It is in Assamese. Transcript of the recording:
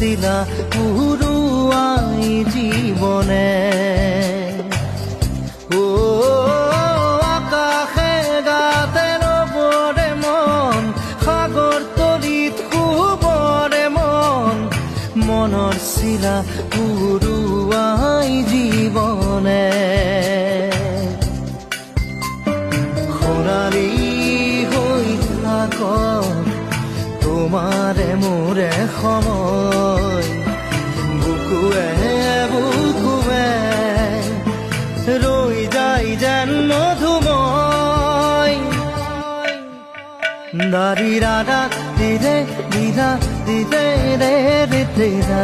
চিলা পুৰুৱাই জীৱনে আকাশে গাতে ৰবৰে মন সাগৰ তলিত শুবৰে মন মনৰ চিলা পুৰুৱাই জীৱনে সোণালী হৈ থাকক তোমাৰে মোৰে সময় বুকুৱে বুকুৱে ৰৈ যায় যেন মধুময় দাৰি ৰাধা দিৰে দিৰা দিৰে ৰে দিৰা